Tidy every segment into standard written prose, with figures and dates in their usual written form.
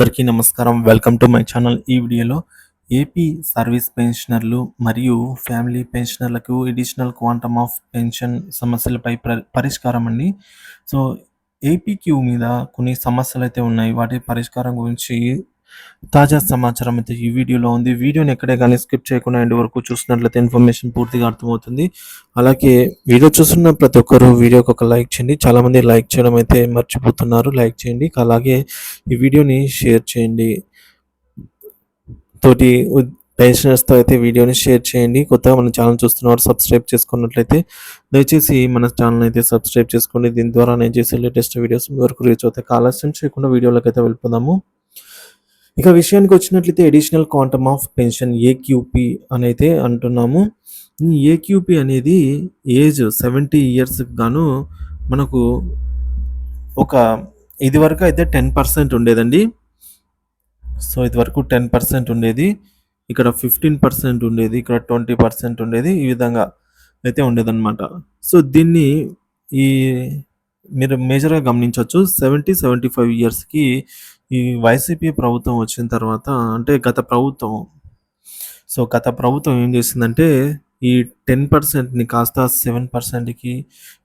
అందరికీ నమస్కారం. Welcome to my channel. ఈ వీడియోలో ఏపీ సర్వీస్ పెన్షనర్లు మరియు ఫ్యామిలీ పెన్షనర్లకు అడిషనల్ క్వాంటమ్ ఆఫ్ పెన్షన్ సమస్యలపై పరిష్కారం అండి. సో ఏపీక్యూ మీద కొన్ని సమస్యలు అయితే ఉన్నాయి. వాటి పరిష్కారం గురించి తాజా సమాచారం అయితే ఈ వీడియోలో ఉంది. వీడియోని ఎక్కడే కానీ స్కిప్ చేయకుండా ఎండ్ వరకు చూసినట్లయితే ఇన్ఫర్మేషన్ పూర్తిగా అర్థమవుతుంది. అలాగే వీడియో చూస్తున్న ప్రతి ఒక్కరు వీడియోకి ఒక లైక్ చేయండి. చాలామంది లైక్ చేయడం అయితే మర్చిపోతున్నారు. లైక్ చేయండి. అలాగే ఈ వీడియోని షేర్ చేయండి. తోటి పెన్షనర్స్తో అయితే వీడియోని షేర్ చేయండి. కొత్తగా మన ఛానల్ చూస్తున్నవారు సబ్స్క్రైబ్ చేసుకున్నట్లయితే దయచేసి మన ఛానల్ అయితే సబ్స్క్రైబ్ చేసుకోండి. దీని ద్వారా నేను చేసే లేటెస్ట్ వీడియోస్ మీ వరకు రీచ్ అవుతాయి. ఆలస్యం చేయకుండా వీడియోలోకి అయితే వెళ్ళిపోదాము. ఇక విషయానికి వచ్చినట్లయితే additional quantum of pension AQP అని అయితే అంటున్నాము. ఈ ఏక్యూపీ అనేది ఏజ్ 70 ఇయర్స్కి గాను మనకు ఒక ఇదివరకు అయితే 10% ఉండేదండి. సో ఇదివరకు 10% ఉండేది. ఇక్కడ 15% ఉండేది. ఇక్కడ 20% ఉండేది. ఈ విధంగా అయితే ఉండేదన్నమాట. సో దీన్ని ఈ మీరు మేజర్‌గా గమనించొచ్చు. 75 ఇయర్స్‌కి ఈ వైసీపీ ప్రభుత్వం వచ్చిన తర్వాత అంటే గత ప్రభుత్వం ఏం చేసిందంటే ఈ 10%ని కాస్త 7%కి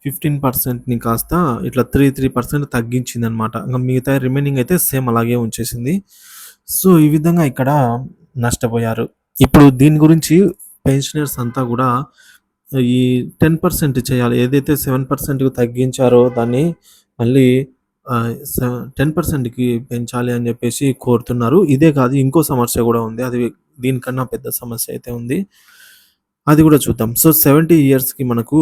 15%ని కాస్త ఇట్లా 3% తగ్గించిందనమాట. ఇంక మిగతా రిమైనింగ్ అయితే సేమ్ అలాగే ఉంచేసింది. సో ఈ విధంగా ఇక్కడ నష్టపోయారు. ఇప్పుడు దీని గురించి పెన్షనర్స్ అంతా కూడా ఈ 10% చేయాలి. ఏదైతే 7%కి తగ్గించారో దాన్ని మళ్ళీ 10%కి పెంచాలి అని చెప్పేసి కోరుతున్నారు. ఇదే కాదు ఇంకో సమస్య కూడా ఉంది. అది దీనికన్నా పెద్ద సమస్య అయితే ఉంది. అది కూడా చూద్దాం. సో 70 ఇయర్స్‌కి మనకు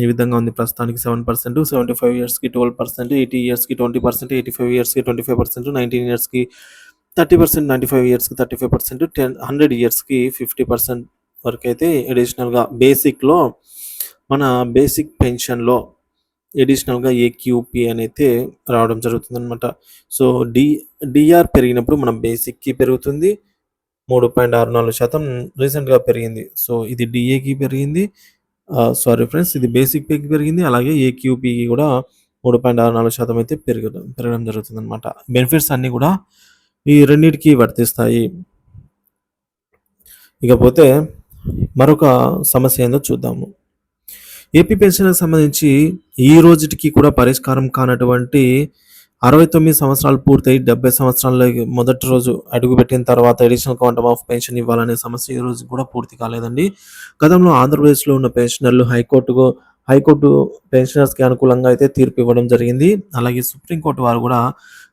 ఈ విధంగా ఉంది ప్రస్తుతానికి 7%, 75 ఇయర్స్‌కి 12%, 80 ఇయర్స్‌కి 20%, 85 ఇయర్స్‌కి 25%, 19 ఇయర్స్‌కి 30%, 95 ఇయర్స్‌కి 35%, 100 ఇయర్స్‌కి 50% వరకైతే అడిషనల్‌గా బేసిక్‌లో మన బేసిక్ పెన్షన్‌లో అడిషనల్‌గా ఏక్యూపీ అనైతే రావడం జరుగుతుందనమాట. సో డీఆర్ పెరిగినప్పుడు మన బేసిక్‌కి పెరుగుతుంది. 3.64% రీసెంట్‌గా పెరిగింది. సో ఇది డీఏకి పెరిగింది. సారీ ఫ్రెండ్స్, ఇది బేసిక్ పేకి పెరిగింది. అలాగే ఏక్యూపీకి కూడా 3.64% అయితే పెరగడం జరుగుతుందనమాట. బెనిఫిట్స్ అన్నీ కూడా ఈ రెండిటికి వర్తిస్తాయి. ఇకపోతే మరొక సమస్య ఏందో చూద్దాము. ఏపీ పెన్షన్‌కి సంబంధించి ఈ రోజుటికి కూడా పరిష్కారం కానటువంటి 69 సంవత్సరాలు పూర్తయి 70 సంవత్సరాల్లోకి మొదటి రోజు అడుగుపెట్టిన తర్వాత అడిషనల్ క్వాంటమ్ ఆఫ్ పెన్షన్ ఇవ్వాలనే సమస్య ఈ రోజు కూడా పూర్తి కాలేదండి. గతంలో ఆంధ్రప్రదేశ్‌లో ఉన్న పెన్షనర్లు హైకోర్టు పెన్షనర్స్‌కి అనుకూలంగా అయితే తీర్పు ఇవ్వడం జరిగింది. అలాగే సుప్రీంకోర్టు వారు కూడా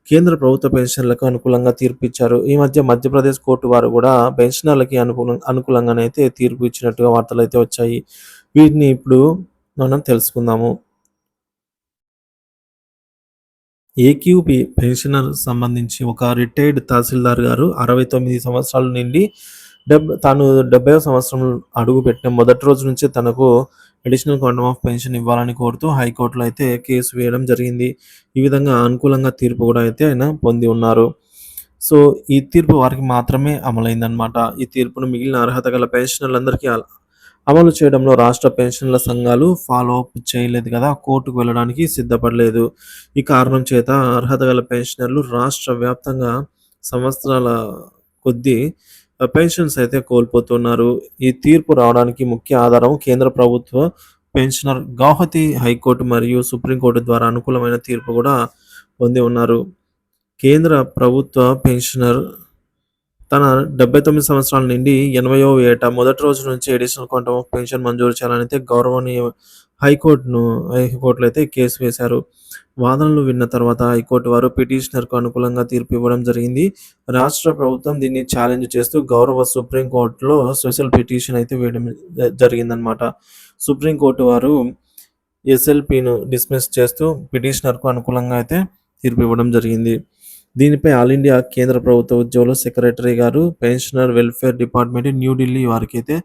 కేంద్ర ప్రభుత్వ పెన్షన్లకు అనుకూలంగా తీర్పు ఇచ్చారు. ఈ మధ్య మధ్యప్రదేశ్ కోర్టు వారు కూడా పెన్షనర్లకి అనుకూలంగానైతే తీర్పు ఇచ్చినట్టుగా వార్తలైతే వచ్చాయి. వీటిని ఇప్పుడు మనం తెలుసుకుందాము. ఏక్యూపీ పెన్షనర్ సంబంధించి ఒక రిటైర్డ్ తహసీల్దార్ గారు 69 సంవత్సరాల నుండి తాను 70వ సంవత్సరం అడుగుపెట్టిన మొదటి రోజు నుంచి తనకు అడిషనల్ క్వాంటమ్ ఆఫ్ పెన్షన్ ఇవ్వాలని కోరుతూ హైకోర్టులో అయితే కేసు వేయడం జరిగింది. ఈ విధంగా అనుకూలంగా తీర్పు కూడా అయితే ఆయన పొంది ఉన్నారు. సో ఈ తీర్పు వారికి మాత్రమే అమలైందనమాట. ఈ తీర్పును మిగిలిన అర్హత గల పెన్షనర్లందరికీ అమలు చేయడంలో రాష్ట్ర పెన్షన్ల సంఘాలు ఫాలో అప్ చేయలేదు కదా, కోర్టుకు వెళ్ళడానికి సిద్ధపడలేదు. ఈ కారణం చేత అర్హత గల పెన్షనర్లు రాష్ట్ర వ్యాప్తంగా సంవత్సరాల కొద్దీ పెన్షన్స్ అయితే కోల్పోతున్నారు. ఈ తీర్పు రావడానికి ముఖ్య ఆధారం కేంద్ర ప్రభుత్వ పెన్షనర్ గౌహతి హైకోర్టు మరియు సుప్రీంకోర్టు ద్వారా అనుకూలమైన తీర్పు కూడా పొంది ఉన్నారు. కేంద్ర ప్రభుత్వ పెన్షనర్ తన 79 సంవత్సరాల నుండి 80వ ఏట మొదటి రోజు నుంచి అడిషనల్ క్వాంటమ్ ఆఫ్ పెన్షన్ మంజూరు చేయాలనైతే గౌరవనీయ హైకోర్టులో అయితే కేసు వేశారు. వాదనలు విన్న తర్వాత హైకోర్టు వారు పిటిషనర్కు అనుకూలంగా తీర్పు ఇవ్వడం జరిగింది. రాష్ట్ర ప్రభుత్వం దీన్ని ఛాలెంజ్ చేస్తూ గౌరవ సుప్రీంకోర్టులో స్పెషల్ పిటిషన్ అయితే వేయడం జరిగిందనమాట. సుప్రీంకోర్టు వారు ఎస్ఎల్పిను డిస్మిస్ చేస్తూ పిటిషనర్కు అనుకూలంగా అయితే తీర్పు ఇవ్వడం జరిగింది. దీనిపై ఆల్ ఇండియా కేంద్ర ప్రభుత్వ ఉద్యోగుల సెక్రటరీ గారు పెన్షనర్ వెల్ఫేర్ డిపార్ట్మెంట్ న్యూఢిల్లీ వారికి అయితే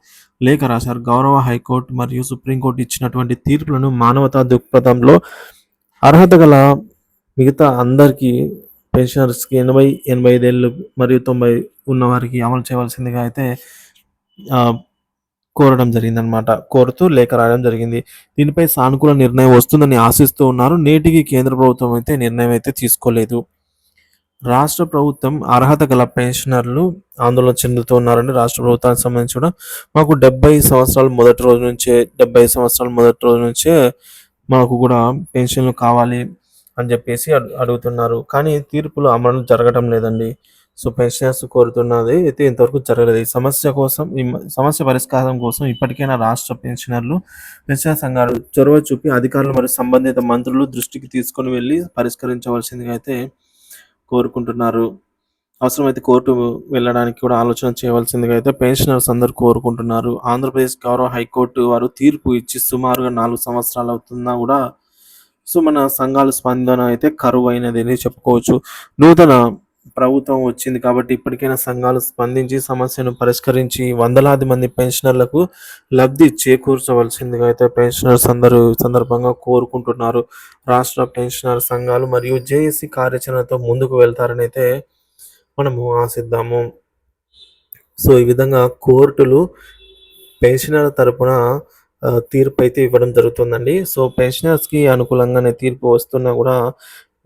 లేఖ రాశారు. గౌరవ హైకోర్టు మరియు సుప్రీంకోర్టు ఇచ్చినటువంటి తీర్పులను మానవతా దృక్పథంలో అర్హత గల మిగతా అందరికీ పెన్షనర్స్కి 85 ఏళ్ళు మరియు 90 ఉన్న వారికి అమలు చేయవలసిందిగా అయితే కోరడం జరిగిందనమాట. కోరుతూ లేఖ రాయడం జరిగింది. దీనిపై సానుకూల నిర్ణయం వస్తుందని ఆశిస్తూ ఉన్నారు. నేటికి కేంద్ర ప్రభుత్వం అయితే నిర్ణయం అయితే తీసుకోలేదు. రాష్ట్ర ప్రభుత్వం అర్హత గల పెన్షనర్లు ఆందోళన చెందుతూ ఉన్నారండి. రాష్ట్ర ప్రభుత్వానికి సంబంధించి కూడా మాకు 70 సంవత్సరాల మొదటి రోజు నుంచే 75 సంవత్సరాల మొదటి రోజు నుంచే మాకు కూడా పెన్షన్లు కావాలి అని చెప్పేసి అడుగుతున్నారు. కానీ తీర్పులు అమలు జరగడం లేదండి. సో, పెన్షనర్స్ కోరుతున్నది అయితే ఇంతవరకు జరగలేదు. ఈ సమస్య పరిష్కారం కోసం ఇప్పటికైనా రాష్ట్ర పెన్షనర్ సంఘాలు చొరవ చూపి అధికారులు మరియు సంబంధిత మంత్రులు దృష్టికి తీసుకొని వెళ్లి పరిష్కరించవలసిందిగా అయితే కోరుకుంటున్నారు. అవసరమైతే కోర్టు వెళ్ళడానికి కూడా ఆలోచన చేయవలసిందిగా అయితే పెన్షనర్స్ అందరూ కోరుకుంటున్నారు. ఆంధ్రప్రదేశ్ గౌరవ హైకోర్టు వారు తీర్పు ఇచ్చి సుమారుగా 4 సంవత్సరాలు అవుతున్నా కూడా సో, మన సంఘాల స్పందన అయితే కరువైనదని చెప్పుకోవచ్చు. నూతన ప్రభుత్వం వచ్చింది కాబట్టి ఇప్పటికైనా సంఘాలు స్పందించి సమస్యను పరిష్కరించి వందలాది మంది పెన్షనర్లకు లబ్ధి చేకూర్చవలసిందిగా అయితే పెన్షనర్స్ అందరూ ఈ సందర్భంగా కోరుకుంటున్నారు. రాష్ట్ర పెన్షనర్ సంఘాలు మరియు జేఏసీ కార్యాచరణతో ముందుకు వెళ్తారని అయితే మనము ఆశిద్దాము. సో, ఈ విధంగా కోర్టులు పెన్షనర్ తరపున తీర్పు అయితే ఇవ్వడం జరుగుతుందండి. సో, పెన్షనర్స్‌కి అనుకూలంగానే తీర్పు వస్తున్నా కూడా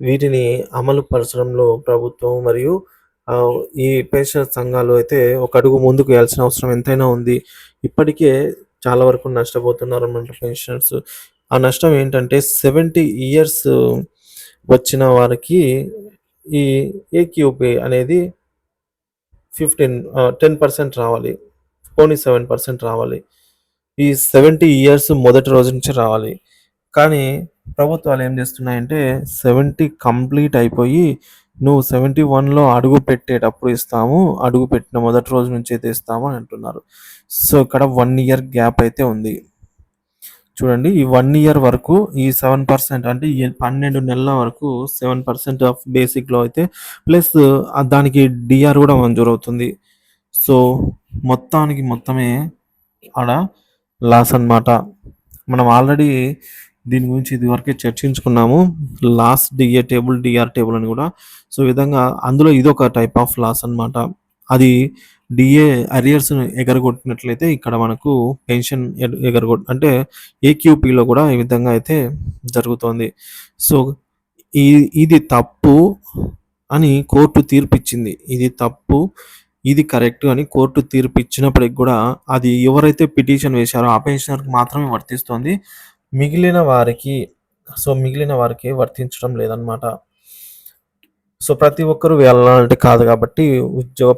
వీటిని అమలు పరచడంలో ప్రభుత్వం మరియు ఆహ్, ఈ పెన్షనర్ సంఘాలు అయితే ఒక అడుగు ముందుకు వేయాల్సిన అవసరం ఎంతైనా ఉంది. ఇప్పటికే చాలా వరకు నష్టపోతున్నారన్నమాట పెన్షనర్స్. ఆ నష్టం ఏంటంటే 70 ఇయర్స్ వచ్చిన వారికి ఈ ఏక్యూపీ అనేది 10% రావాలి. పోనీ 7% రావాలి. ఈ 70 ఇయర్స్ మొదటి రోజు నుంచి రావాలి. కానీ ప్రభుత్వాలు ఏం చేస్తున్నాయంటే 70 కంప్లీట్ అయిపోయి నువ్వు 71లో అడుగు పెట్టేటప్పుడు ఇస్తాము. అడుగు పెట్టిన మొదటి రోజు నుంచి అయితే ఇస్తాము అని అంటున్నారు. సో, ఇక్కడ 1 ఇయర్ గ్యాప్ అయితే ఉంది. చూడండి ఈ 1 ఇయర్ వరకు ఈ 7% అంటే ఈ 12 నెలల వరకు 7% ఆఫ్ బేసిక్‌లో అయితే ప్లస్ దానికి డీఆర్ కూడా మంజూరవుతుంది. సో, మొత్తమే ఆడ లాస్ అన్నమాట. మనం ఆల్రెడీ దీని గురించి ఇదివరకే చర్చించుకున్నాము. Loss DA table, DR table అని కూడా. సో, ఈ విధంగా అందులో ఇదొక టైప్ ఆఫ్ లాస్ అన్నమాట. అది డీఏ అరియర్స్‌ని ఎగరగొట్టినట్లయితే ఇక్కడ మనకు పెన్షన్ అంటే ఏక్యూపీలో కూడా ఈ విధంగా అయితే జరుగుతోంది. సో, ఇది తప్పు అని కోర్టు తీర్పిచ్చింది. ఇది తప్పు, ఇది కరెక్ట్ అని కోర్టు తీర్పు ఇచ్చినప్పటికి కూడా అది ఎవరైతే పిటిషన్ వేశారో ఆ పెన్షనర్‌కి మాత్రమే వర్తిస్తోంది. మిగిలిన వారికి వర్తించడం లేదన్నమాట. సో, ప్రతి ఒక్కరు వెళ్ళాలంటే కాదు కాబట్టి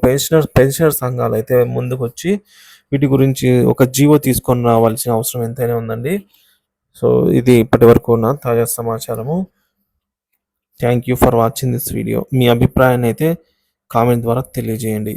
పెన్షనర్ సంఘాలైతే ముందుకొచ్చి వీటి గురించి ఒక జీవో తీసుకొని రావాల్సిన అవసరం ఎంతైనా ఉందండి. సో, ఇది ఇప్పటివరకు ఉన్న తాజా సమాచారము. Thank you for watching this video. మీ అభిప్రాయాన్ని అయితే కామెంట్ ద్వారా తెలియజేయండి.